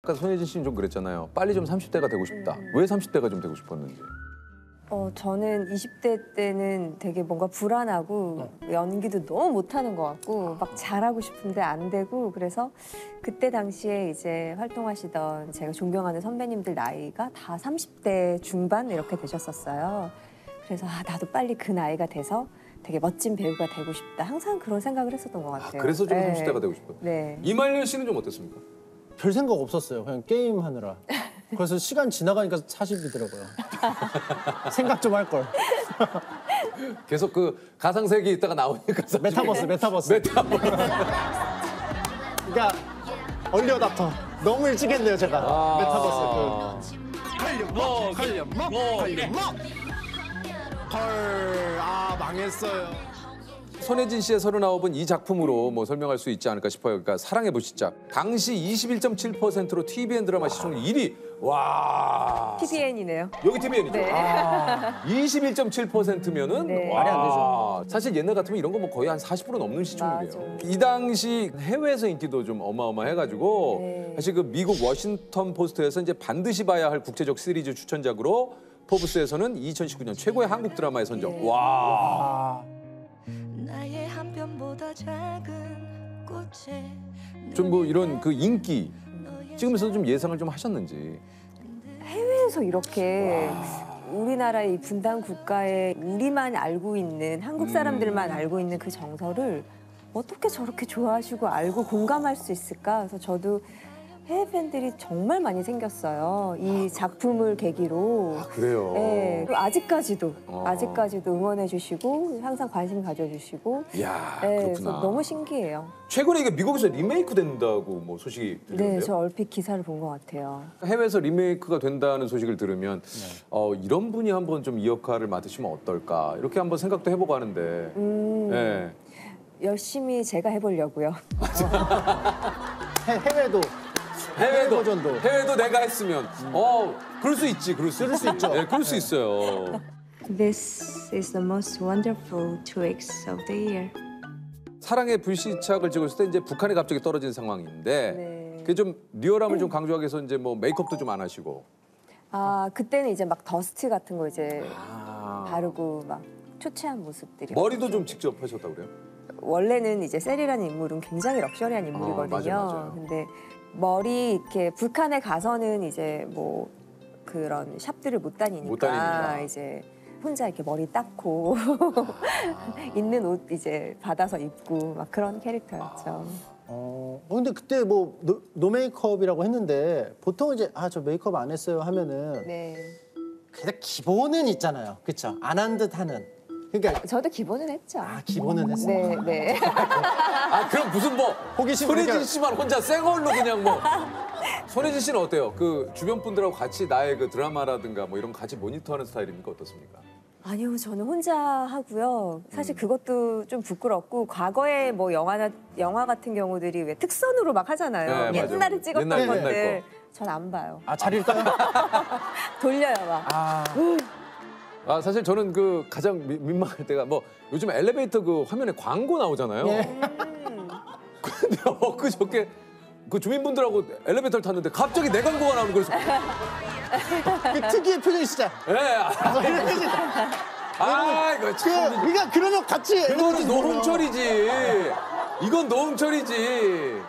아까 손예진 씨는 좀 그랬잖아요. 빨리 좀 30대가 되고 싶다. 왜 30대가 좀 되고 싶었는지. 저는 20대 때는 되게 뭔가 불안하고 연기도 너무 못하는 것 같고 막 잘하고 싶은데 안 되고 그래서 그때 당시에 이제 활동하시던 제가 존경하는 선배님들 나이가 다 30대 중반 이렇게 되셨었어요. 그래서 나도 빨리 그 나이가 돼서 되게 멋진 배우가 되고 싶다. 항상 그런 생각을 했었던 것 같아요. 그래서 좀 네. 30대가 되고 싶어요. 네. 이말년 씨는 좀 어땠습니까? 별 생각 없었어요. 그냥 게임 하느라. 그래서 시간 지나가니까 40이더라고요. 생각 좀 할 걸. 계속 그 가상세계에 있다가 나오니까 메타버스. 그러니까 얼리 어답터. 너무 일찍 했네요, 제가. 메타버스. 헐, 망했어요. 손예진 씨의 39은 이 작품으로 뭐 설명할 수 있지 않을까 싶어요. 그러니까 사랑의 불시착. 당시 21.7%로 TVN 드라마 시청률 1위. 와. TVN이네요. 여기 TVN이죠. 네. 21.7%면은 네. 말이 안 되죠. 사실 옛날 같으면 이런 거 뭐 거의 한 40% 넘는 시청률이에요. 맞아. 이 당시 해외에서 인기도 좀 어마어마해가지고 네. 사실 그 미국 워싱턴 포스트에서 이제 반드시 봐야 할 국제적 시리즈 추천작으로 포브스에서는 2019년 최고의 한국 드라마에 선정. 네. 와. 나의 한 편보다 작은 꽃에 좀 뭐 이런 그 인기 찍으면서도 좀 예상을 좀 하셨는지. 해외에서 이렇게 우리나라의 이 분단 국가에 우리만 알고 있는 한국 사람들만 알고 있는 그 정서를 어떻게 저렇게 좋아하시고 알고 공감할 수 있을까? 그래서 저도 해외 팬들이 정말 많이 생겼어요. 이 작품을 계기로. 그래요. 네, 그리고 아직까지도 응원해 주시고 항상 관심 가져주시고. 이야, 네, 그렇구나. 그래서 너무 신기해요. 최근에 이게 미국에서 리메이크 된다고 뭐 소식이 들렸는데요. 네, 저 얼핏 기사를 본 것 같아요. 해외에서 리메이크가 된다는 소식을 들으면 이런 분이 한번 좀 이 역할을 맡으시면 어떨까 이렇게 한번 생각도 해보고 하는데. 네. 열심히 제가 해보려고요. 해외도. 버전도. 해외도 내가 했으면 그럴 수 있지. 그럴 수 있죠. 네, 그럴 수 있어요. This is the most wonderful 2 weeks of the year. 사랑의 불시착을 찍었을 때 이제 북한이 갑자기 떨어진 상황인데 네. 그게 좀 리얼함을 좀 강조하기 위해서 이제 뭐 메이크업도 좀 안 하시고. 그때는 이제 막 더스트 같은 거 이제 바르고 막 초췌한 모습들이. 머리도 좀 직접 하셨다고 그래요? 원래는 이제 셀이라는 인물은 굉장히 럭셔리한 인물이거든요. 맞아. 근데 머리 이렇게 북한에 가서는 이제 뭐 그런 샵들을 못 다니니까 이제 혼자 이렇게 머리 닦고 있는 옷 이제 받아서 입고 막 그런 캐릭터였죠. 근데 그때 뭐 노 메이크업이라고 했는데 보통 이제 저 메이크업 안 했어요 하면은 네. 그냥 기본은 있잖아요. 그렇죠? 안 한 듯 하는. 그러니까 저도 기본은 했죠. 기본은 했어요. 네. 그럼 무슨 뭐 호기심 손예진 그러니까- 씨만 혼자 생얼로 그냥 뭐. 손예진 씨는 어때요? 그 주변 분들하고 같이 나의 그 드라마라든가 뭐 이런 거 같이 모니터하는 스타일입니까? 어떻습니까? 아니요, 저는 혼자 하고요. 사실 그것도 좀 부끄럽고 과거에 뭐 영화 같은 경우들이 왜 특선으로 막 하잖아요. 네, 옛날에 맞아요. 찍었던 옛날 것들. 전 안 봐요. 잘 읽어요? 돌려요 막. 사실 저는 그 가장 민망할 때가 뭐 요즘 엘리베이터 그 화면에 광고 나오잖아요. 근데 엊그저께 그 주민분들하고 엘리베이터를 탔는데 갑자기 내 광고가 나오는 거예요. 그 특유의 표정이시죠? 이거 참. 그러니까 그러면 같이 이거는 노홍철이지. 이건 노홍철이지.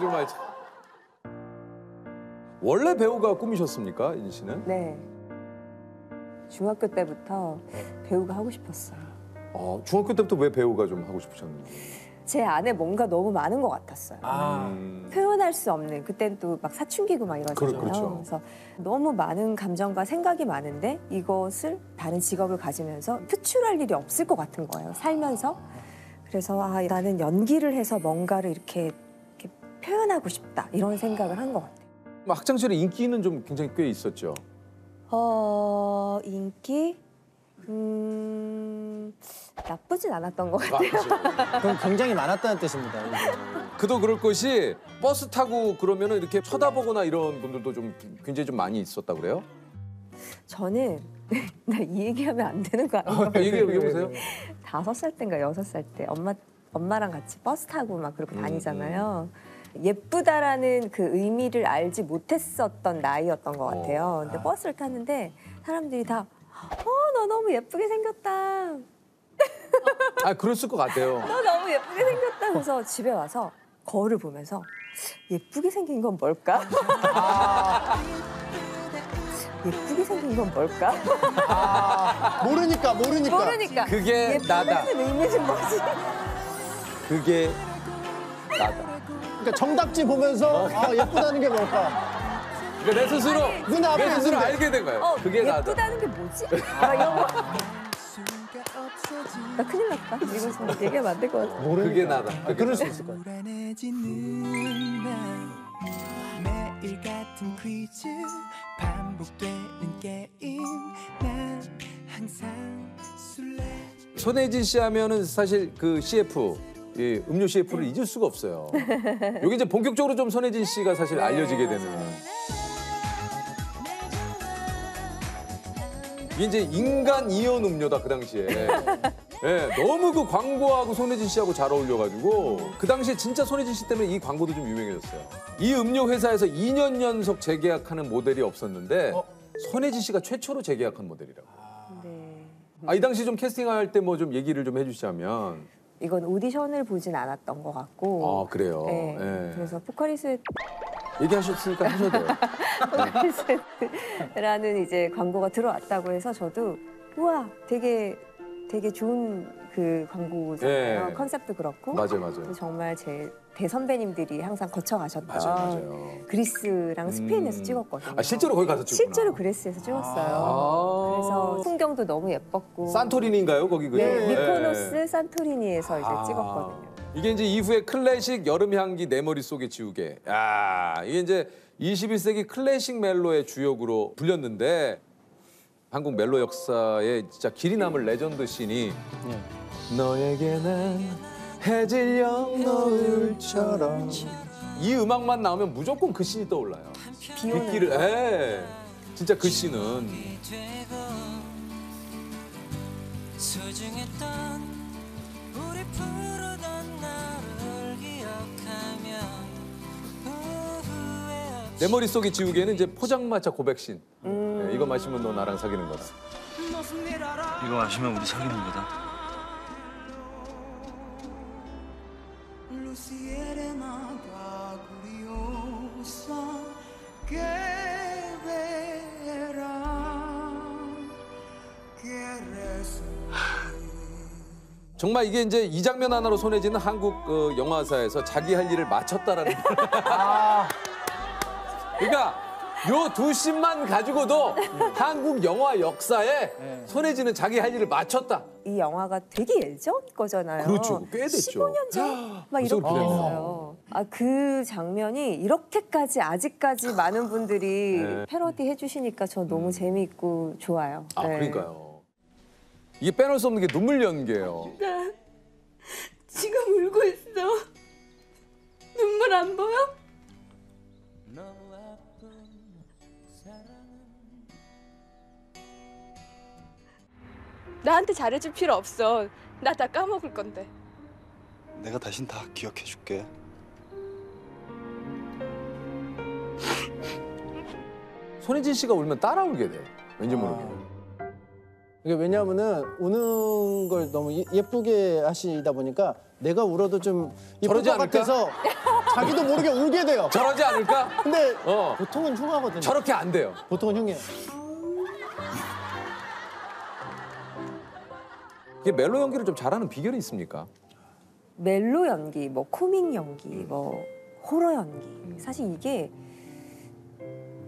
정말 참. 원래 배우가 꿈이셨습니까, 인 씨는? 네. 중학교 때부터 배우가 하고 싶었어요. 중학교 때부터 왜 배우가 좀 하고 싶으셨는지. 제 안에 뭔가 너무 많은 것 같았어요. 표현할 수 없는, 그땐 또 막 사춘기고 막 이러잖아요. 그렇죠. 그래서 너무 많은 감정과 생각이 많은데 이것을 다른 직업을 가지면서 표출할 일이 없을 것 같은 거예요, 살면서. 그래서 나는 연기를 해서 뭔가를 이렇게 표현하고 싶다, 이런 생각을 한 것 같아요. 학창시절에 인기는 좀 굉장히 꽤 있었죠. 인기? 나쁘진 않았던 것 같아요. 그럼 굉장히 많았다는 뜻입니다. 그도 그럴 것이 버스 타고 그러면은 이렇게 쳐다보거나 이런 분들도 좀 굉장히 좀 많이 있었다고 그래요? 저는 나 이 얘기하면 안 되는 거 아닌가? 얘기해보세요. 5살 때인가 6살 때 엄마랑 같이 버스 타고 막 그렇게 다니잖아요. 예쁘다라는 그 의미를 알지 못했었던 나이였던 것 같아요. 근데 버스를 탔는데 사람들이 다 너 너무 예쁘게 생겼다. 아 그랬을 것 같아요. 너 너무 예쁘게 생겼다. 그래서 집에 와서 거울을 보면서 예쁘게 생긴 건 뭘까? 예쁘게 생긴 건 뭘까? 모르니까. 모르니까. 그게 나다. 예쁘다는 의미는 뭐지? 그게 나다. 그러니까 정답지 보면서 예쁘다는 게 뭘까? 그러니까 내 스스로 눈 앞에 내 스스로 있는데. 알게 된 거예요. 그게 나다. 예쁘다는 게 뭐지? 막 이런 거. 나 큰일 났다. 이거 지금 얘기하면 안 될 것 같아. 그게 나다. 그럴 수 있을 거야. 불안해지는 날 매일 같은 퀴즈 반복되는 게임 난 항상 술래 손예진 씨 하면은 사실 그 CF 이 음료 CF를 잊을 수가 없어요. 여기 이제 본격적으로 좀 손예진 씨가 사실 알려지게 되는. 이게 이제 인간 이온 음료다 그 당시에. 네, 너무 그 광고하고 손예진 씨하고 잘 어울려가지고 그 당시에 진짜 손예진 씨 때문에 이 광고도 좀 유명해졌어요. 이 음료 회사에서 2년 연속 재계약하는 모델이 없었는데 손예진 씨가 최초로 재계약한 모델이라고. 네. 이 당시 좀 캐스팅할 때 뭐 좀 얘기를 좀 해주시자면. 이건 오디션을 보진 않았던 것 같고. 그래요. 네. 네. 그래서 포카리스웨트 얘기하셨으니까 하셔도 돼요. 라는 이제 광고가 들어왔다고 해서 저도 우와 되게 좋은 그 광고잖아요. 네. 컨셉도 그렇고 맞아요. 정말 제 대선배님들이 항상 거쳐가셨던 맞아요. 그리스랑 스페인에서 찍었거든요. 실제로 거기 가서 찍었구나. 실제로 그리스에서 찍었어요. 그래서 풍경도 너무 예뻤고 산토리니인가요? 거기 그죠? 네, 네. 미코노스 산토리니에서 이제 찍었거든요. 이게 이제 이후에 클래식 여름 향기 내 머릿속에 지우개. 이게 이제 21세기 클래식 멜로의 주역으로 불렸는데 한국 멜로 역사에 진짜 길이 남을 레전드 씬이 너에게 난 해질녘 노을처럼 이 음악만 나오면 무조건 그 씬이 떠올라요. 비 오는 빗길을 진짜 그 씬은 소중했던 우리 부르던 나를 기억하며 후회없이 내 머릿속에 지우개는 이제 포장마차 고백 씬. 네, 이거 마시면 너 나랑 사귀는 거다. 이거 마시면 우리 사귀는 거다. 정말 이게 이제 이 장면 하나로 손예진은 한국 영화사에서 자기 할 일을 마쳤다라는. 그러니까 요 두 씬만 가지고도 한국 영화 역사에 손예진은 자기 할 일을 마쳤다. 이 영화가 되게 예전 거잖아요. 그렇죠. 꽤 됐죠. 15년 전? 막 이렇게 됐어요. 그 장면이 이렇게까지 아직까지 많은 분들이 패러디 해주시니까 저 너무 재미있고 좋아요. 네. 그러니까요. 이게 빼놓을 수 없는 게 눈물 연기예요. 나 지금 울고 있어. 눈물 안 보여? 나한테 잘해줄 필요 없어. 나 다 까먹을 건데. 내가 다신 다 기억해 줄게. 손예진 씨가 울면 따라 울게 돼. 왠지 모르게. 이게 왜냐하면은 우는 걸 너무 예쁘게 하시다 보니까 내가 울어도 좀 예쁠 저러지 것 않을까? 같아서 자기도 모르게 울게 돼요. 저러지 않을까? 근데 어. 보통은 흉하거든요. 저렇게 안 돼요. 보통은 흉해요. 이게 멜로 연기를 좀 잘하는 비결이 있습니까? 멜로 연기, 뭐 코믹 연기, 뭐 호러 연기. 사실 이게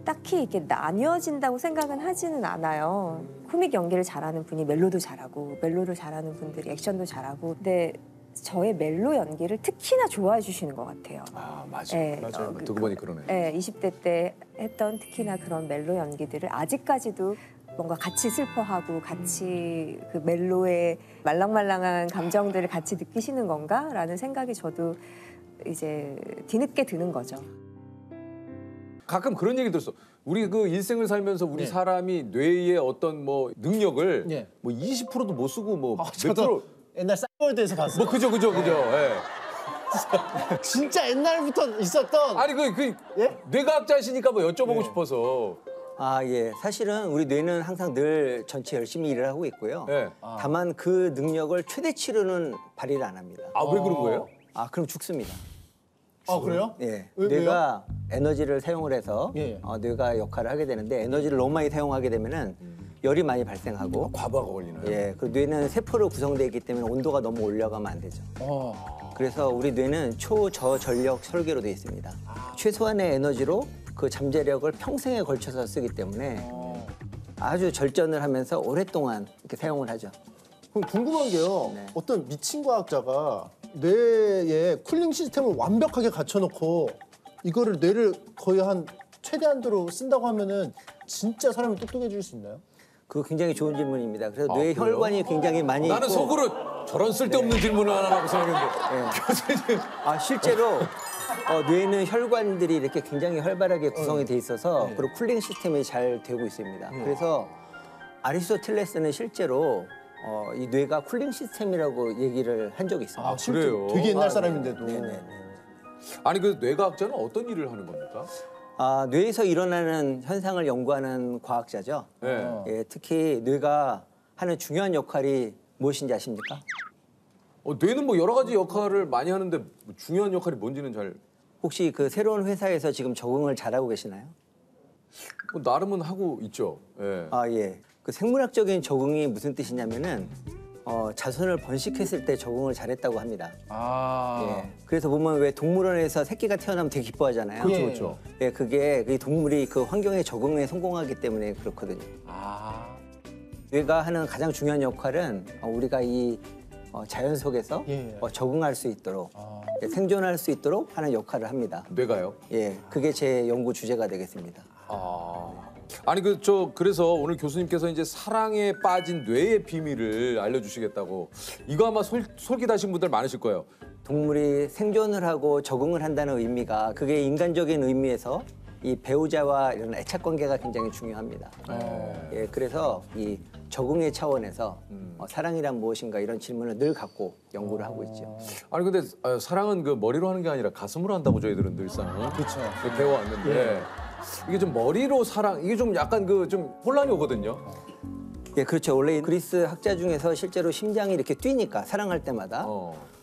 딱히 이렇게 나뉘어진다고 생각은 하지는 않아요. 코믹 연기를 잘하는 분이 멜로도 잘하고 멜로를 잘하는 분들이 액션도 잘하고 근데 저의 멜로 연기를 특히나 좋아해 주시는 것 같아요. 맞아. 네, 맞아요. 듣고 보니 그러네. 네, 20대 때 했던 특히나 그런 멜로 연기들을 아직까지도 뭔가 같이 슬퍼하고 같이 그 멜로의 말랑말랑한 감정들을 같이 느끼시는 건가라는 생각이 저도 이제 뒤늦게 드는 거죠. 가끔 그런 얘기 들었어. 우리 그 일생을 살면서 우리 사람이 뇌의 어떤 뭐 능력을 뭐 20%도 못 쓰고 뭐 몇 프로 저도 옛날 싸이월드에서 봤어요. 뭐 그죠. 예. 진짜 옛날부터 있었던. 아니 그 예? 뇌과학자시니까 뭐 여쭤보고 예. 싶어서. 아, 예. 사실은 우리 뇌는 항상 늘 전체 열심히 일을 하고 있고요. 예. 다만 그 능력을 최대치로는 발휘를 안 합니다. 아 왜 그런 거예요? 아, 그럼 죽습니다. 아 그래요? 예. 왜요? 뇌가 에너지를 사용을 해서 예. 뇌가 역할을 하게 되는데 에너지를 너무 많이 사용하게 되면은 열이 많이 발생하고 과부하가 걸리나요? 예. 그 뇌는 세포로 구성되어 있기 때문에 온도가 너무 올라가면 안 되죠. 그래서 우리 뇌는 초저전력 설계로 되어 있습니다. 최소한의 에너지로 그 잠재력을 평생에 걸쳐서 쓰기 때문에 아주 절전을 하면서 오랫동안 이렇게 사용을 하죠. 그럼 궁금한 게요. 네. 어떤 미친 과학자가 뇌에 쿨링 시스템을 완벽하게 갖춰놓고 이거를 뇌를 거의 한 최대한도로 쓴다고 하면은 진짜 사람이 똑똑해질 수 있나요? 그거 굉장히 좋은 질문입니다. 그래서 아, 뇌 그래요? 혈관이 굉장히 많이 나는 있고 속으로 저런 쓸데없는 질문을 하나 하고 생각했는데 교수님. 아, 실제로 뇌는 혈관들이 이렇게 굉장히 활발하게 구성이 돼 있어서 그리고 쿨링 시스템이 잘 되고 있습니다. 그래서 아리스토텔레스는 실제로 이 뇌가 쿨링 시스템이라고 얘기를 한 적이 있습니다. 실제 그래요? 되게 옛날 아, 사람인데도. 네네네. 아니 그 뇌과학자는 어떤 일을 하는 겁니까? 아, 뇌에서 일어나는 현상을 연구하는 과학자죠. 네. 예, 특히 뇌가 하는 중요한 역할이 무엇인지 아십니까? 뇌는 뭐 여러 가지 역할을 많이 하는데 뭐 중요한 역할이 뭔지는 잘 혹시 그 새로운 회사에서 지금 적응을 잘하고 계시나요? 뭐 나름은 하고 있죠. 예. 아, 예. 그 생물학적인 적응이 무슨 뜻이냐면은 자손을 번식했을 때 적응을 잘했다고 합니다. 예. 그래서 보면 왜 동물원에서 새끼가 태어나면 되게 기뻐하잖아요. 그렇죠, 그렇죠. 예, 그게 그 동물이 그 환경에 적응에 성공하기 때문에 그렇거든요. 뇌가 하는 가장 중요한 역할은 우리가 이 자연 속에서 예. 적응할 수 있도록 예, 생존할 수 있도록 하는 역할을 합니다. 뇌가요? 예, 그게 제 연구 주제가 되겠습니다. 아니 그래서 오늘 교수님께서 이제 사랑에 빠진 뇌의 비밀을 알려주시겠다고 이거 아마 솔깃하신 분들 많으실 거예요. 동물이 생존을 하고 적응을 한다는 의미가 그게 인간적인 의미에서 이 배우자와 이런 애착 관계가 굉장히 중요합니다. 예, 그래서 이 적응의 차원에서 사랑이란 무엇인가 이런 질문을 늘 갖고 연구를 하고 있죠. 아니 근데 사랑은 그 머리로 하는 게 아니라 가슴으로 한다고 저희들은 늘상 그렇죠. 배워왔는데 이게 좀 머리로 사랑 이게 좀 약간 그 좀 혼란이 오거든요. 예, 그렇죠. 원래 그리스 학자 중에서 실제로 심장이 이렇게 뛰니까 사랑할 때마다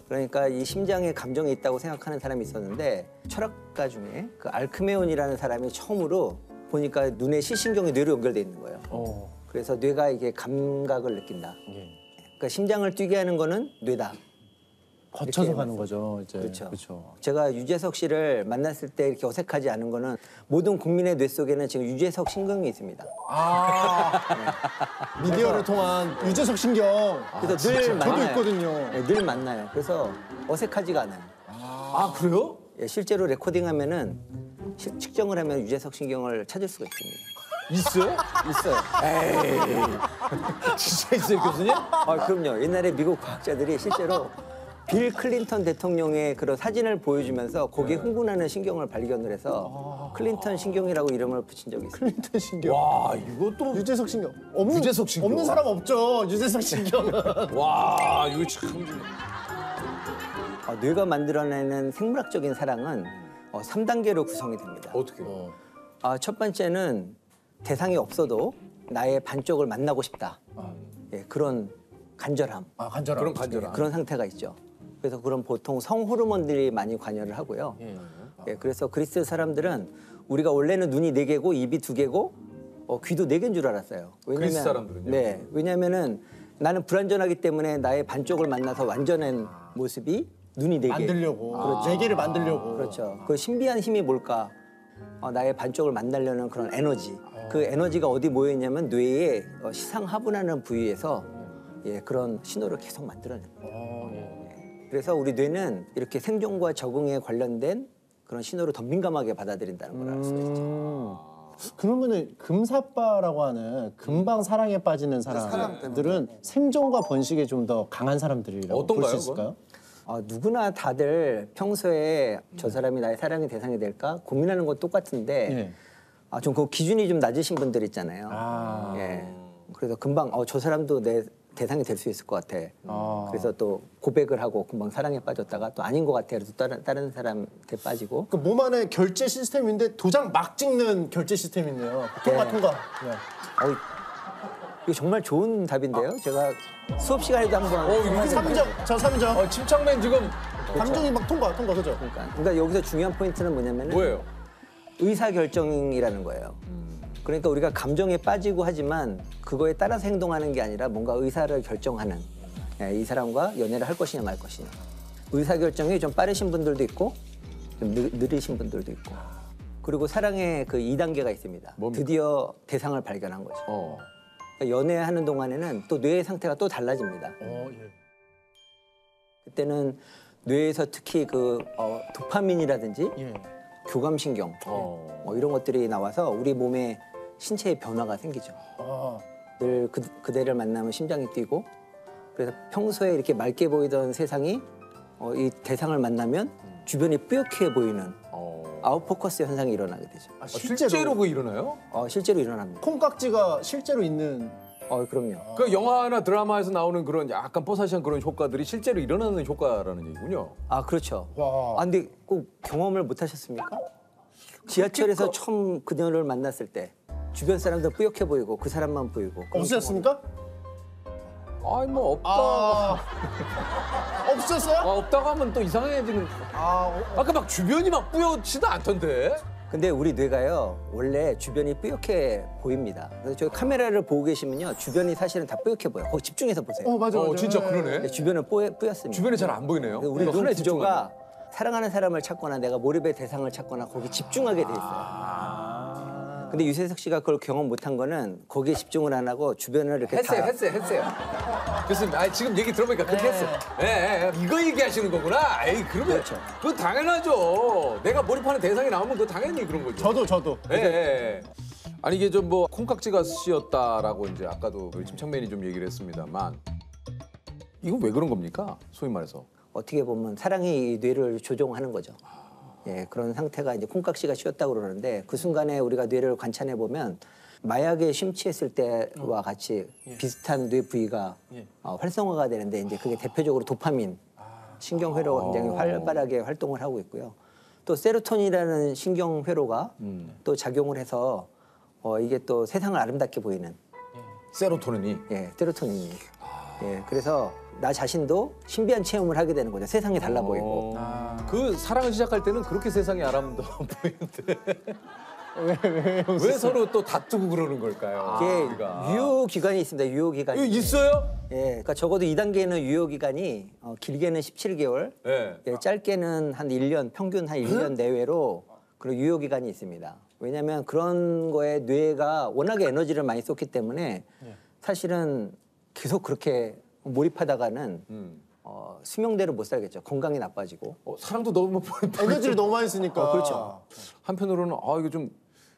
그러니까 이 심장에 감정이 있다고 생각하는 사람이 있었는데 철학가 중에 그 알크메온이라는 사람이 처음으로 보니까 눈에 시신경이 뇌로 연결돼 있는 거예요. 그래서 뇌가 이게 감각을 느낀다. 그러니까 심장을 뛰게 하는 거는 뇌다. 거쳐서 이렇게 가는 거죠, 이제. 그렇죠. 제가 유재석 씨를 만났을 때 이렇게 어색하지 않은 거는 모든 국민의 뇌 속에는 지금 유재석 신경이 있습니다. 미디어를 통한 유재석 신경. 그래서 늘 만나요. 저도 있거든요. 네, 늘 만나요. 그래서 어색하지가 않아요. 아 그래요? 예, 실제로 레코딩하면은 측정을 하면 유재석 신경을 찾을 수가 있습니다. 있어요? 있어요. 진짜 있어요 교수님? 아, 그럼요. 옛날에 미국 과학자들이 실제로 빌 클린턴 대통령의 그런 사진을 보여주면서 거기에 흥분하는 신경을 발견을 해서 클린턴 신경이라고 이름을 붙인 적이 있어요. 클린턴 신경. 와 이것도 유재석 신경. 유재석 신경. 없는 사람 없죠, 유재석 신경은. 와 이거 참 뇌가 만들어내는 생물학적인 사랑은 3단계로 구성이 됩니다. 어떻게? 첫 번째는 대상이 없어도 나의 반쪽을 만나고 싶다. 예, 그런 간절함. 간절함. 그런 간절함. 그런 상태가 있죠. 그래서 그런 보통 성호르몬들이 많이 관여를 하고요. 예, 그래서 그리스 사람들은 우리가 원래는 눈이 4개고 입이 2개고 귀도 4개인 줄 알았어요. 그리스 사람들은요? 네, 왜냐면은 나는 불완전하기 때문에 나의 반쪽을 만나서 완전한 모습이 눈이 4개. 만들려고. 그렇죠. 4개를 만들려고. 그렇죠. 그 신비한 힘이 뭘까? 나의 반쪽을 만나려는 그런 에너지. 그 에너지가 어디 모여 있냐면 뇌의 시상하분하는 부위에서 예, 그런 신호를 계속 만들어내는 거예요. 그래서 우리 뇌는 이렇게 생존과 적응에 관련된 그런 신호를 더 민감하게 받아들인다는 걸 알 수가 있죠. 그러면은 금사빠라고 하는 금방 사랑에 빠지는 사람들은 생존과 번식에 좀 더 강한 사람들이라고 볼 어떤가요, 수 있을까요? 누구나 다들 평소에 저 사람이 나의 사랑의 대상이 될까 고민하는 건 똑같은데 좀 그 기준이 좀 낮으신 분들 있잖아요. 예. 그래서 금방 저 사람도 내 대상이 될 수 있을 것 같아. 그래서 또 고백을 하고 금방 사랑에 빠졌다가 또 아닌 것 같아. 그래서 다른 사람한테 빠지고. 그 몸 안에 결제 시스템인데 도장 막 찍는 결제 시스템이네요. 통과. 네. 이거 정말 좋은 답인데요. 제가 수업 시간에도 한번. 이거 3점, 저 3점. 침착맨 지금 감정이 막 통과, 그죠? 그러니까 여기서 중요한 포인트는 뭐냐면은 뭐예요? 의사 결정이라는 거예요. 그러니까 우리가 감정에 빠지고 하지만 그거에 따라서 행동하는 게 아니라 뭔가 의사를 결정하는 이 사람과 연애를 할 것이냐 말 것이냐. 의사 결정이 좀 빠르신 분들도 있고 좀 느리신 분들도 있고. 그리고 사랑의 그 2단계가 있습니다. 뭡니까? 드디어 대상을 발견한 거죠. 그러니까 연애하는 동안에는 또 뇌의 상태가 또 달라집니다. 그때는 뇌에서 특히 그 도파민이라든지 교감신경 이런 것들이 나와서 우리 몸에 신체의 변화가 생기죠. 늘 그대를 만나면 심장이 뛰고 그래서 평소에 이렇게 맑게 보이던 세상이 이 대상을 만나면 주변이 뿌옇게 보이는 아웃포커스 현상이 일어나게 되죠. 실제로 그거 일어나요? 실제로 일어납니다. 콩깍지가 실제로 있는. 그럼요. 그 영화나 드라마에서 나오는 그런 약간 뽀사시한 그런 효과들이 실제로 일어나는 효과라는 얘기군요. 그렇죠. 와. 근데 꼭 경험을 못 하셨습니까? 지하철에서 처음 그녀를 만났을 때 주변 사람들 뿌옇게 보이고 그 사람만 보이고. 없으셨습니까? 뭐 없다. 없었어요? 없다고 하면 또 이상해지는. 아까 막 주변이 막 뿌옇지도 않던데. 근데 우리 뇌가요 원래 주변이 뿌옇게 보입니다. 그래서 저기 카메라를 보고 계시면요 주변이 사실은 다 뿌옇게 보여. 거기 집중해서 보세요. 맞아. 진짜 그러네. 근데 주변은 뿌였습니다. 주변이 잘 안 보이네요. 우리 눈 하나에 구조가 사랑하는 사람을 찾거나 내가 몰입의 대상을 찾거나 거기 집중하게 돼 있어요. 근데 유재석 씨가 그걸 경험 못한 거는 거기에 집중을 안 하고 주변을 이렇게 했어요. 교수님, 지금 얘기 들어보니까 그렇게 했어요. 이거 얘기하시는 거구나. 그러면 그렇죠. 그건 당연하죠. 내가 몰입하는 대상이 나오면 그거 당연히 그런 거죠. 저도. 아니 이게 좀 뭐 콩깍지가 씌었다라고 이제 아까도 우리 침착맨이 좀 얘기를 했습니다만 이건 왜 그런 겁니까? 소위 말해서. 어떻게 보면 사랑이 이 뇌를 조종하는 거죠. 그런 상태가 이제 콩깍지가 씌었다고 그러는데 그 순간에 우리가 뇌를 관찰해 보면 마약에 심취했을 때와 같이 비슷한 뇌 부위가 활성화가 되는데 이제 그게 대표적으로 도파민 신경회로가 굉장히 활발하게 활동을 하고 있고요. 또 세로토닌이라는 신경회로가 또 작용을 해서 이게 또 세상을 아름답게 보이는 세로토닌이. 세로토닌이. 그래서 나 자신도 신비한 체험을 하게 되는 거죠. 세상이 달라 보이고. 그 사랑을 시작할 때는 그렇게 세상이 아름다워 보이는데 왜 서로 또 다투고 그러는 걸까요? 이게 유효기간이 있습니다. 유효기간이. 있어요? 그러니까 적어도 2단계는 유효기간이 길게는 17개월, 짧게는 한 1년, 평균 한 1년 내외로 그런 유효기간이 있습니다. 왜냐하면 그런 거에 뇌가 워낙에 에너지를 많이 썼기 때문에 사실은 계속 그렇게 몰입하다가는 수명대로 못 살겠죠. 건강이 나빠지고. 사랑도 너무 에너지를 너무 많이 쓰니까. 그렇죠. 한편으로는 이거 좀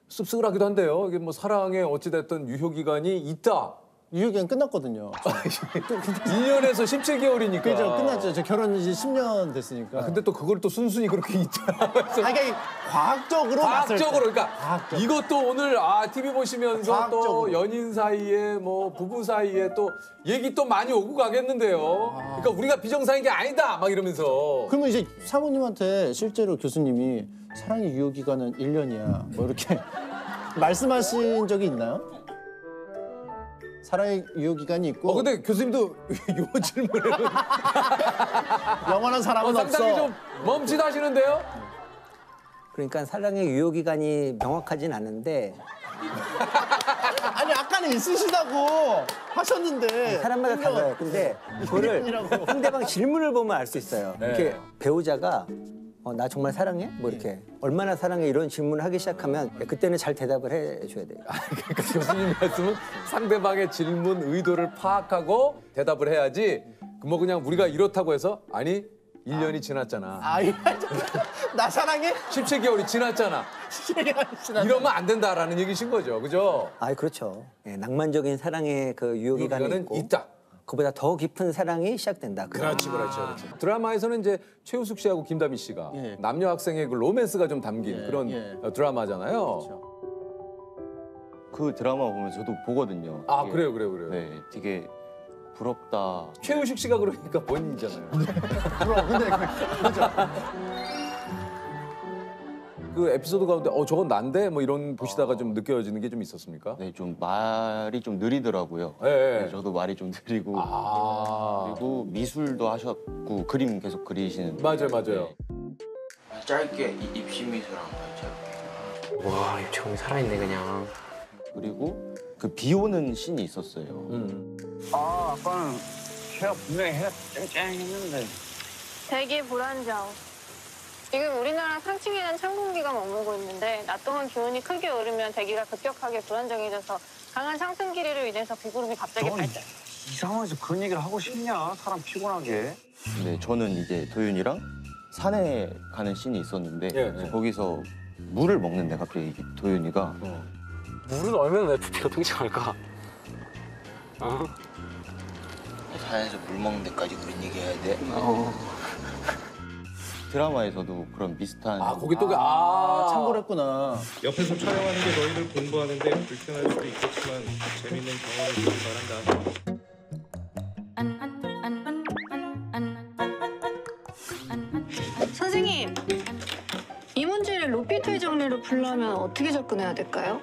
씁쓸하기도 한데요. 이게 뭐 사랑에 어찌됐든 유효기간이 있다. 유효기간 끝났거든요. 1년에서 17개월이니까. 그죠, 끝났죠. 저 결혼 이제 10년 됐으니까. 근데 또 그걸 또 순순히 그렇게 있다. 그러니까 과학적으로 그러니까 과학적으로. 이것도 오늘 TV 보시면서 과학적으로. 또 연인 사이에 뭐 부부 사이에 또 얘기 또 많이 오고 가겠는데요. 그러니까 우리가 비정상인 게 아니다 막 이러면서. 그러면 이제 사모님한테 실제로 교수님이 사랑의 유효기간은 1년이야 뭐 이렇게 말씀하신 적이 있나요? 사랑의 유효기간이 있고. 근데 교수님도 요 질문에 영원한 사랑은 상당히 없어. 좀 멈칫하시는데요. 그러니까 사랑의 유효기간이 명확하진 않은데 아니 아까는 있으시다고 하셨는데. 사람마다 달라요. 근데 그거를 상대방 질문을 보면 알 수 있어요. 이렇게 배우자가 나 정말 사랑해? 뭐 이렇게 얼마나 사랑해? 이런 질문을 하기 시작하면 그때는 잘 대답을 해줘야 돼요. 그러니까 교수님 말씀은 상대방의 질문 의도를 파악하고 대답을 해야지. 뭐 그냥 우리가 이렇다고 해서 아니 1년이 지났잖아. 나 사랑해? 17개월이 지났잖아. 이러면 안 된다라는 얘기신 거죠, 그죠? 그렇죠. 낭만적인 사랑의 그 유효기간은 있고 있다. 그보다 더 깊은 사랑이 시작된다. 그렇지. 드라마에서는 이제 최우숙 씨하고 김다미 씨가 남녀 학생의 그 로맨스가 좀 담긴 그런 드라마잖아요. 그렇죠. 그 드라마 보면 저도 보거든요. 그래요. 네, 되게 부럽다. 최우식 씨가 그러니까 본인이잖아요. 근데 그죠. 그 에피소드 가운데 저건 난데 뭐 이런 보시다가 좀 느껴지는 게 좀 있었습니까? 네, 좀 말이 좀 느리더라고요. 네. 네, 저도 말이 좀 느리고 아. 그리고 미술도 하셨고 그림 계속 그리시는. 맞아요. 짧게 입시미술 한번 짧게. 와, 입체감이 살아있네 그냥. 그리고 그 비 오는 씬이 있었어요. 아빠는 해가 분명히 해가 쨍쨍했는데. 되게 불안정. 지금 우리나라 상층에는 찬 공기가 머물고 있는데 낮 동안 기온이 크게 오르면 대기가 급격하게 불안정해져서 강한 상승 기류로 인해서 비구름이 갑자기 발달. 이상해서 그런 얘기를 하고 싶냐? 사람 피곤하게. 네, 저는 이제 도윤이랑 산에 가는 씬이 있었는데 네. 거기서 물을 먹는데 갑자기 도윤이가 물은 얼마나 내 부피가 통증할까? 산에서 물 먹는 데까지 그런 얘기 해야 돼? 드라마에서도 그런 비슷한. 거기 또 참고를 했구나. 옆에서 촬영하는 게 너희들 공부하는데 불편할 수도 있겠지만 재밌는 경험을 주길 바란다. 선생님, 이 문제를 로피토의 정리로 풀려면 어떻게 접근해야 될까요?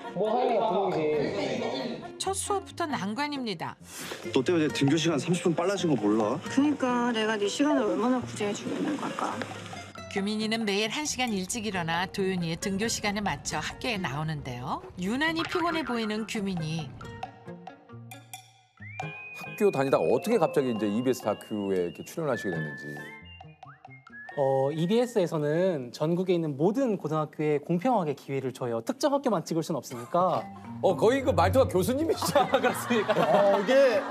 첫 수업부터 난관입니다. 너 때문에 등교 시간 30분 빨라진 거 몰라? 그러니까 내가 네 시간을 얼마나 구제해주고 있는 걸까? 규민이는 매일 1시간 일찍 일어나 도윤이의 등교 시간에 맞춰 학교에 나오는데요. 유난히 피곤해 보이는 규민이. 학교 다니다가 어떻게 갑자기 이제 EBS 다큐에 이렇게 출연하시게 됐는지. EBS에서는 전국에 있는 모든 고등학교에 공평하게 기회를 줘요. 특정 학교만 찍을 수는 없으니까. 거의 그 말투가 교수님이시죠? 그렇습니까? 이게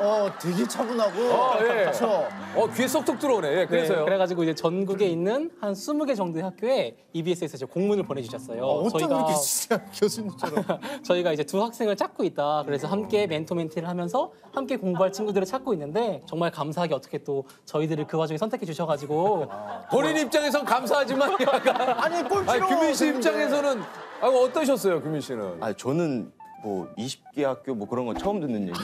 되게 차분하고. 예. 그렇죠. 귀에 쏙쏙 들어오네. 예, 그래서요. 네, 그래가지고 이제 전국에 있는 한 20개 정도의 학교에 EBS에서 이제 공문을 보내주셨어요. 어쩜 이렇게 진짜 교수님처럼. 저희가 이제 두 학생을 찾고 있다. 그래서 함께 멘토 멘티를 하면서 함께 공부할 친구들을 찾고 있는데 정말 감사하게 어떻게 또 저희들을 그 와중에 선택해 주셔가지고 본인 입장에선 감사하지만 아니 꼴찌로. 규민 씨 입장에서는 어떠셨어요, 규민 씨는? 저는 뭐 20개 학교 뭐 그런 건 처음 듣는 얘기.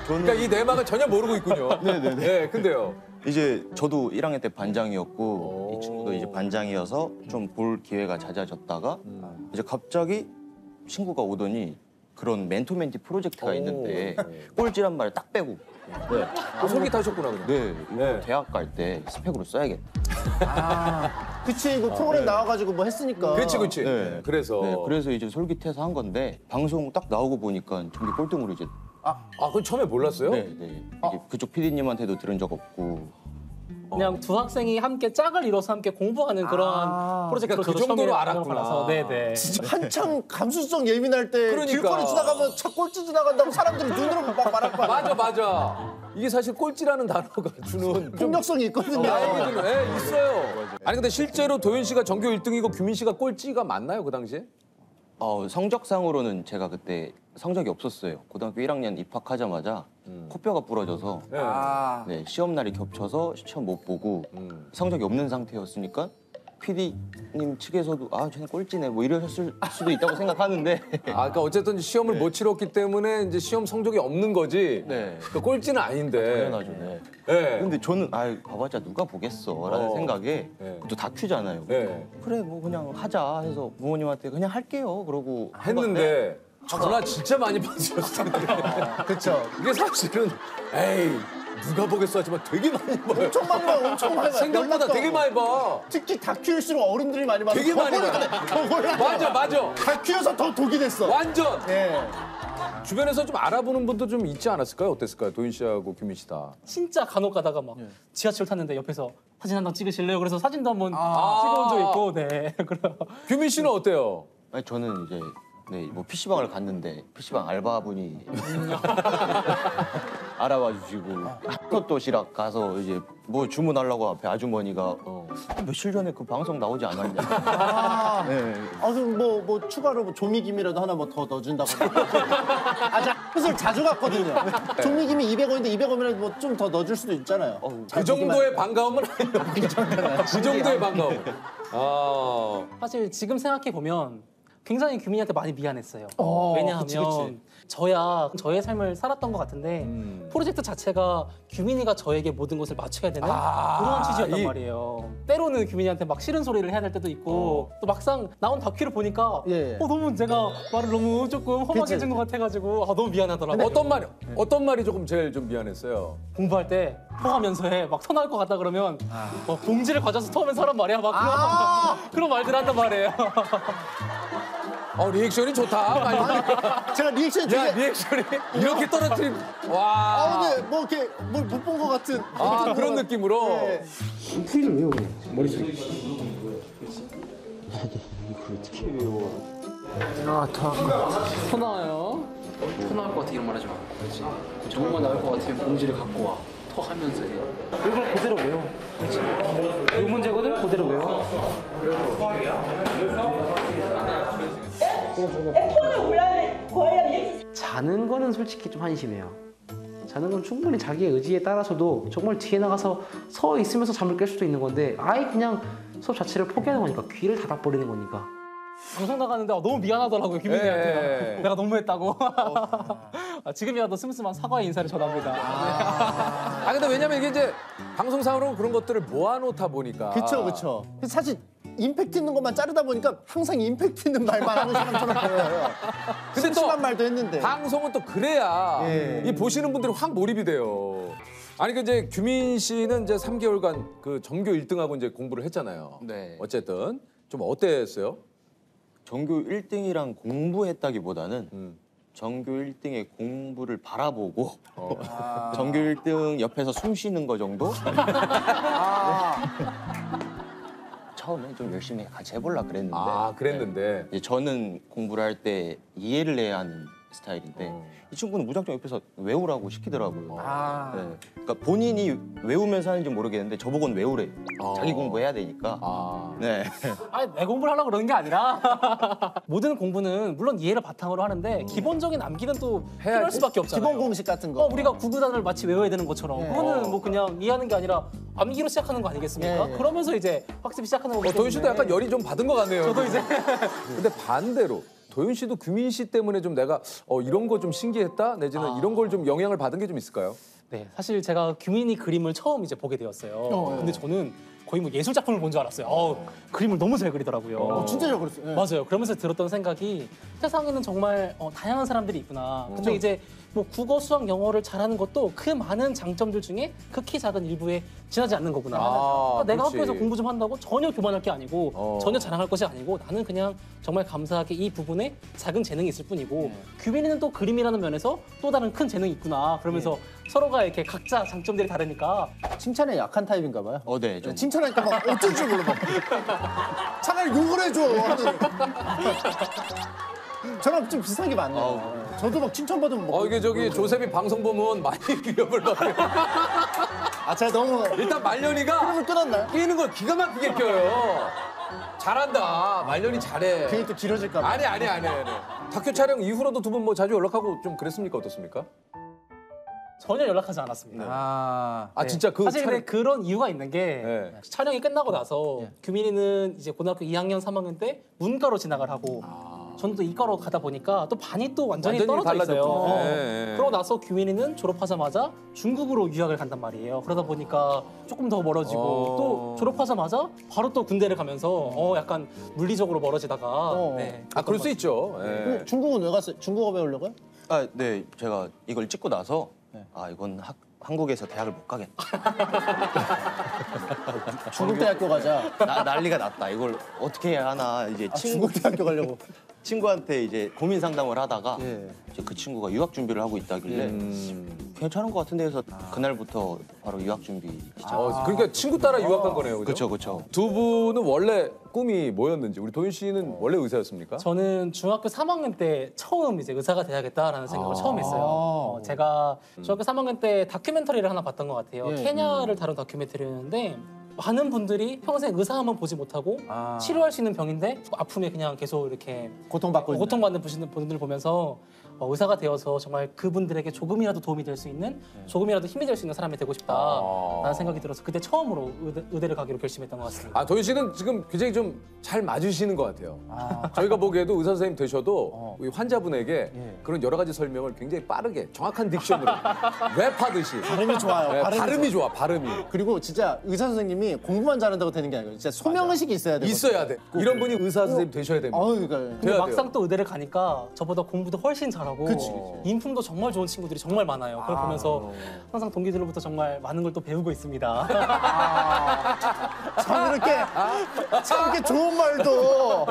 그러니까 이 내막을 전혀 모르고 있군요. 네네네. 네, 근데요. 이제 저도 1학년 때 반장이었고 이 친구도 이제 반장이어서 좀 볼 기회가 잦아졌다가 이제 갑자기 친구가 오더니 그런 멘토 멘티 프로젝트가 있는데 꼴찌란 말 딱 빼고. 네. 솔깃하셨구나 그냥. 네, 이거 대학 갈 때 스펙으로 써야겠다. 그치, 그 프로그램 나와가지고 뭐 했으니까. 그렇지. 네. 그래서. 네, 그래서 이제 솔깃해서 한 건데 방송 딱 나오고 보니까 전기 꼴등으로 이제. 그건 처음에 몰랐어요? 네. 이게 그쪽 PD님한테도 들은 적 없고. 그냥 두 학생이 함께 짝을 이뤄서 함께 공부하는 그런 프로젝트로 그러니까 그 정도로 처음에 알았구나. 알아서. 네네. 진짜 한창 감수성 예민할 때 그러니까. 길거리 지나가면 차 꼴찌 지나간다고 사람들이 눈으로 막 말할 거 아니야. 맞아. 이게 사실 꼴찌라는 단어가 주는 폭력성이 있거든요. 네, 있어요. 아니 근데 실제로 도윤 씨가 전교 1등이고 규민 씨가 꼴찌가 맞나요, 그 당시에? 성적상으로는 제가 그때 성적이 없었어요. 고등학교 1학년 입학하자마자 코뼈가 부러져서 네, 시험 날이 겹쳐서 시험 못 보고 성적이 없는 상태였으니까 PD님 측에서도 쟤는 꼴찌네 뭐 이러셨을 수도 있다고 생각하는데 그러니까 어쨌든 시험을 못 치렀기 때문에 이제 시험 성적이 없는 거지. 네. 그 꼴찌는 아닌데. 당연하죠. 네. 네. 근데 저는 봐봤자 누가 보겠어라는 생각에 또 다큐잖아요. 네. 그래 뭐 그냥 하자 해서 부모님한테 그냥 할게요 그러고 했는데 전화 진짜 많이 받으셨을 텐데. 그렇죠. 이게 사실은 누가 보겠어 하지만 되게 많이 봐요. 엄청 많이 봐요. 엄청 많이 봐요. 생각보다 연락도 되게 많이 봐. 특히 다큐일수록 어른들이 많이 봐요. 되게 많이 봐. 맞아. 다큐여서 더 독이 됐어. 완전. 네. 주변에서 좀 알아보는 분도 좀 있지 않았을까요? 어땠을까요? 도윤 씨하고 규민 씨 다. 진짜 간혹 가다가 막 지하철 탔는데 옆에서 사진 한 장 찍으실래요? 그래서 사진도 한번 찍어본 적 있고, 네. 규민 씨는 어때요? 아니, 저는 이제 뭐 PC방을 갔는데 PC방 알바분이 알아봐 주시고 도시락 가서 이제 뭐 주문하려고 앞에 아주머니가 며칠 전에 그 방송 나오지 않았냐. 네. 그럼 뭐 추가로 뭐 조미김이라도 하나 뭐 더 넣어준다거나. 저 자주 갔거든요. 조미김이 200원인데 200원이라도 뭐 좀 더 넣어줄 수도 있잖아요. 그 정도의 반가움은 아니에요. 그 정도의 반가움. 사실 지금 생각해 보면 굉장히 규민이한테 많이 미안했어요. 왜냐하면 그치. 저야 저의 삶을 살았던 것 같은데 프로젝트 자체가 규민이가 저에게 모든 것을 맞춰야 되는 그런 취지였단 말이에요. 때로는 규민이한테 막 싫은 소리를 해야 될 때도 있고 또 막상 나온 다큐를 보니까 너무 제가 말을 너무 조금 험하게 해준 것 같아가지고 너무 미안하더라고요. 어떤 말이 조금 제일 좀 미안했어요? 공부할 때 토하면서에 막 토 나올 것 같다 그러면 봉지를 가져서 토하면서 하란 말이야. 막 그런 말들 한단 말이에요. 리액션이 좋다. 제가 리액션이 되게 리액션이 이렇게 떨어뜨린 와. 근데 뭐 이렇게 뭘 못 본 것 같은 그런 느낌으로. 풀이를 외우고 머릿속에. 이걸 어떻게 외워? 토 나와요. 토 나올 것 같아 이런 말 하지 마. 그렇지. 정말 나올 것 같으면 봉지를 갖고 와. 토 하면서 해. 이걸 그대로 외워. 그렇지. 이 문제거든. 그대로 외워. 자는 거는 솔직히 좀 한심해요. 자는 건 충분히 자기의 의지에 따라서도 정말 뒤에 나가서 서 있으면서 잠을 깰 수도 있는 건데 아예 그냥 수업 자체를 포기하는 거니까 귀를 닫아버리는 거니까. 방송 나가는데 너무 미안하더라고요 김민희한테. 내가 너무했다고. 지금이라도 슴슴한 사과의 인사를 전합니다. 근데 왜냐면 이게 이제 방송상으로 그런 것들을 모아놓다 보니까. 그쵸. 사실 임팩트 있는 것만 자르다 보니까 항상 임팩트 있는 말만 하는 사람처럼 보여요. 근데 또 심한 말도 했는데. 방송은 또 그래야 이 보시는 분들이 확 몰입이 돼요. 아니 그 이제 규민 씨는 이제 3개월간 그 전교 1등하고 이제 공부를 했잖아요. 네. 어쨌든 좀 어땠어요? 전교 1등이랑 공부했다기보다는 전교 1등의 공부를 바라보고 전교 1등 옆에서 숨 쉬는 거 정도? 처음에 좀 열심히 같이 해보려 그랬는데 그랬는데 이제 저는 공부를 할 때 이해를 해야 하는 스타일인데 이 친구는 무작정 옆에서 외우라고 시키더라고요. 네. 그러니까 본인이 외우면서 하는지 모르겠는데 저보고는 외우래. 자기 공부해야 되니까. 네. 내 공부를 하려고 그러는 게 아니라 모든 공부는 물론 이해를 바탕으로 하는데 기본적인 암기는 또 필요할 수밖에 없잖아요. 기본 공식 같은 거. 우리가 구구단을 마치 외워야 되는 것처럼 그거는 뭐 그냥 이해하는 게 아니라 암기로 시작하는 거 아니겠습니까? 그러면서 이제 학습이 시작하는 거기 때문에. 도윤 씨도 약간 열이 좀 받은 것 같네요. 저도 이제. 근데 반대로 도윤 씨도 규민 씨 때문에 좀 내가 이런 거 좀 신기했다 내지는 이런 걸 좀 영향을 받은 게 좀 있을까요? 네, 사실 제가 규민이 그림을 처음 이제 보게 되었어요. 근데 저는 거의 뭐 예술 작품을 본 줄 알았어요. 그림을 너무 잘 그리더라고요. 진짜 잘 그렸어요. 맞아요. 그러면서 들었던 생각이 세상에는 정말 다양한 사람들이 있구나. 근데 이제 뭐 국어, 수학, 영어를 잘하는 것도 그 많은 장점들 중에 극히 작은 일부에 지나지 않는 거구나. 그러니까 내가 그렇지. 학교에서 공부 좀 한다고 전혀 교만할 게 아니고 전혀 자랑할 것이 아니고 나는 그냥 정말 감사하게 이 부분에 작은 재능이 있을 뿐이고 규민이는 또 그림이라는 면에서 또 다른 큰 재능이 있구나. 그러면서 서로가 이렇게 각자 장점들이 다르니까 칭찬에 약한 타입인가 봐요. 네. 좀. 칭찬하니까 막 어쩔 줄 몰라. 차라리 욕을 해줘. 저랑 좀 비슷한 게 많네요. 저도 막 칭찬받으면 뭐. 이게 저기 조셉이 방송 보면 많이 위협을 받아요. 제가 너무. 일단 말년이가 흐름을 끊었나요? 끼는 걸 기가 막히게 껴요. 잘한다. 말년이 잘해. 괜히 또 길어질까 봐. 아니. 다큐 촬영 이후로도 두 분 뭐 자주 연락하고 좀 그랬습니까? 어떻습니까? 전혀 연락하지 않았습니다. 네. 진짜 그 사실 근데 그런 이유가 있는 게 촬영이 끝나고 나서 규민이는 이제 고등학교 2학년, 3학년 때 문과로 진학을 하고 저는 또 이과로 가다 보니까 또 반이 또 완전히 떨어져 있어요. 그러고 나서 규민이는 졸업하자마자 중국으로 유학을 간단 말이에요. 그러다 보니까 조금 더 멀어지고 또 졸업하자마자 바로 또 군대를 가면서 약간 물리적으로 멀어지다가 그럴 수 있죠. 중국은 왜 갔어요? 중국어 배우려고요? 네. 제가 이걸 찍고 나서 이건 한국에서 대학을 못 가겠다. 중국대학교 가자. 난리가 났다. 이걸 어떻게 해야 하나 이제 중국대학교 가려고. 친구한테 이제 고민 상담을 하다가 이제 그 친구가 유학 준비를 하고 있다길래 괜찮은 것 같은데 해서 그날부터 바로 유학 준비 시작. 그러니까 친구 따라 유학한 거네요. 그렇죠. 두 분은 원래 꿈이 뭐였는지 우리 도윤 씨는 원래 의사였습니까? 저는 중학교 3학년 때 처음 이제 의사가 돼야겠다라는 생각을 처음 했어요. 제가 중학교 3학년 때 다큐멘터리를 하나 봤던 것 같아요. 케냐를 다룬 다큐멘터리였는데 많은 분들이 평생 의사 한번 보지 못하고 치료할 수 있는 병인데 아픔에 그냥 계속 이렇게 고통받는 분들 보면서 의사가 되어서 정말 그분들에게 조금이라도 도움이 될 수 있는 조금이라도 힘이 될 수 있는 사람이 되고 싶다라는 생각이 들어서 그때 처음으로 의대를 가기로 결심했던 것 같습니다. 도윤 씨는 지금 굉장히 좀 잘 맞으시는 것 같아요. 저희가 보기에도 의사 선생님 되셔도 우리 환자분에게 그런 여러 가지 설명을 굉장히 빠르게 정확한 딕션으로 랩하듯이 발음이 좋아요. 네, 발음이 좋아. 발음이. 그리고 진짜 의사 선생님이 공부만 잘한다고 되는 게 아니고 진짜 소명 의식이 있어야 돼요. 있어야 돼. 이런 분이 의사 선생님 되셔야 됩니다. 근데 막상 또 의대를 가니까 저보다 공부도 훨씬 잘하고 인품도 정말 좋은 친구들이 정말 많아요. 그걸 보면서 항상 동기들로부터 정말 많은 걸 또 배우고 있습니다. 참 이렇게 좋은 말도